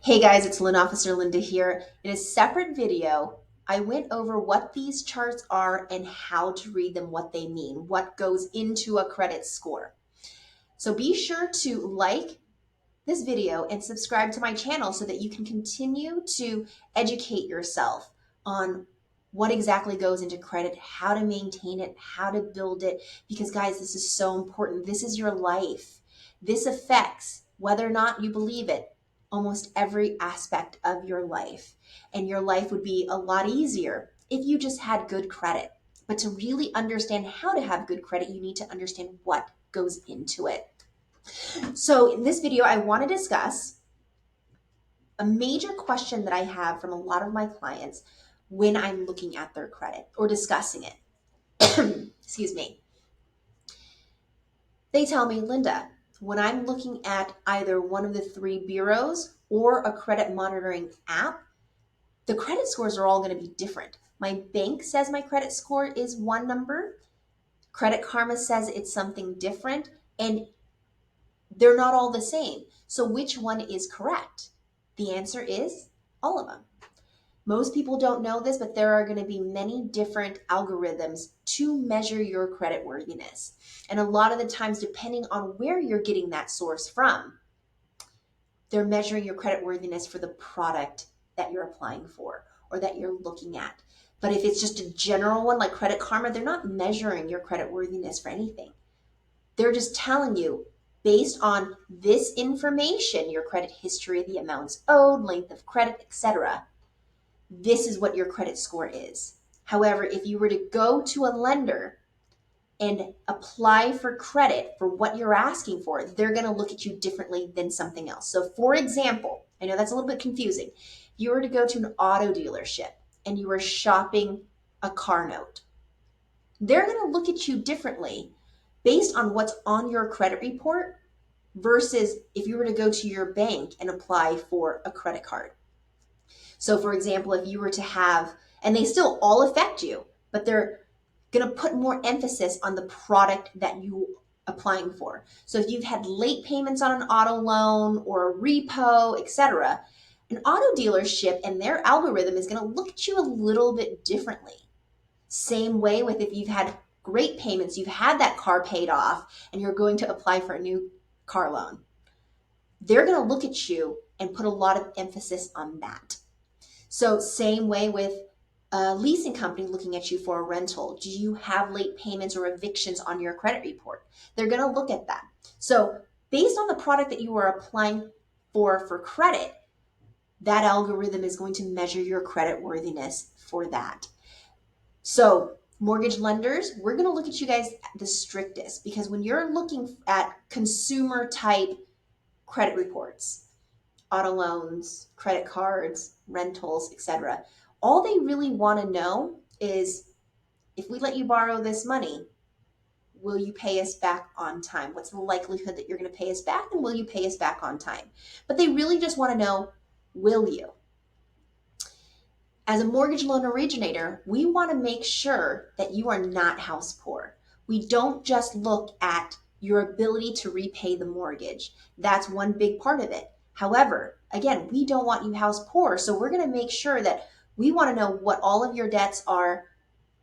Hey guys, it's Loan Officer Linda here. In a separate video, I went over what these charts are and how to read them, what they mean, what goes into a credit score. So be sure to like this video and subscribe to my channel so that you can continue to educate yourself on what exactly goes into credit, how to maintain it, how to build it, because guys, this is so important. This is your life. This affects, whether or not you believe it, almost every aspect of your life. And your life would be a lot easier if you just had good credit. But to really understand how to have good credit, you need to understand what goes into it. So in this video, I want to discuss a major question that I have from a lot of my clients when I'm looking at their credit or discussing it. Excuse me. They tell me, Linda, when I'm looking at either one of the three bureaus or a credit monitoring app, the credit scores are all going to be different. My bank says my credit score is one number. Credit Karma says it's something different, and they're not all the same. So which one is correct? The answer is all of them. Most people don't know this, but there are going to be many different algorithms to measure your credit worthiness. And a lot of the times, depending on where you're getting that source from, they're measuring your credit worthiness for the product that you're applying for or that you're looking at. But if it's just a general one like Credit Karma, they're not measuring your credit worthiness for anything. They're just telling you, based on this information, your credit history, the amounts owed, length of credit, etc., this is what your credit score is. However, if you were to go to a lender and apply for credit for what you're asking for, they're going to look at you differently than something else. So for example, I know that's a little bit confusing. If you were to go to an auto dealership and you were shopping a car note, they're going to look at you differently based on what's on your credit report versus if you were to go to your bank and apply for a credit card. So for example, if you were to have, and they still all affect you, but they're going to put more emphasis on the product that you applying for. So if you've had late payments on an auto loan or a repo, etc., an auto dealership and their algorithm is going to look at you a little bit differently. Same way with if you've had great payments, you've had that car paid off, and you're going to apply for a new car loan. They're going to look at you and put a lot of emphasis on that. So same way with a leasing company looking at you for a rental. Do you have late payments or evictions on your credit report? They're going to look at that. So based on the product that you are applying for credit, that algorithm is going to measure your credit worthiness for that. So mortgage lenders, we're going to look at you guys the strictest, because when you're looking at consumer type credit reports, auto loans, credit cards, rentals, etc., all they really want to know is, if we let you borrow this money, will you pay us back on time? What's the likelihood that you're going to pay us back, and will you pay us back on time? But they really just want to know, will you? As a mortgage loan originator, we want to make sure that you are not house poor. We don't just look at your ability to repay the mortgage. That's one big part of it. However, again, we don't want you house poor, so we're going to make sure that we want to know what all of your debts are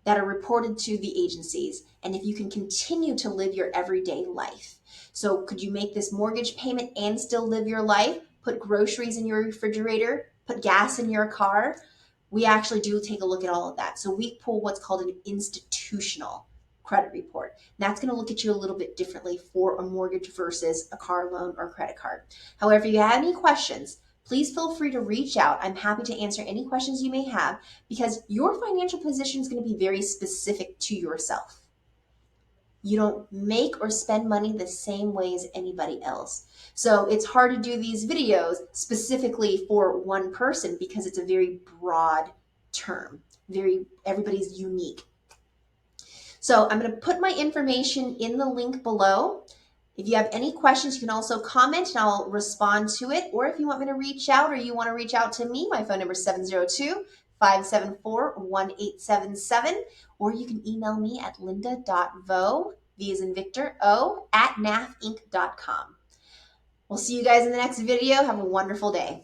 that are reported to the agencies, and if you can continue to live your everyday life. So could you make this mortgage payment and still live your life? Put groceries in your refrigerator, put gas in your car? We actually do take a look at all of that. So we pull what's called an institutional credit report. And that's going to look at you a little bit differently for a mortgage versus a car loan or credit card. However, if you have any questions, please feel free to reach out. I'm happy to answer any questions you may have, because your financial position is going to be very specific to yourself. You don't make or spend money the same way as anybody else. So it's hard to do these videos specifically for one person because it's a very broad term. Everybody's unique. So I'm going to put my information in the link below. If you have any questions, you can also comment and I'll respond to it. Or if you want me to reach out, or you want to reach out to me, my phone number is 702-574-1877. Or you can email me at linda.vo, V as in Victor, O, @nafinc.com. We'll see you guys in the next video. Have a wonderful day.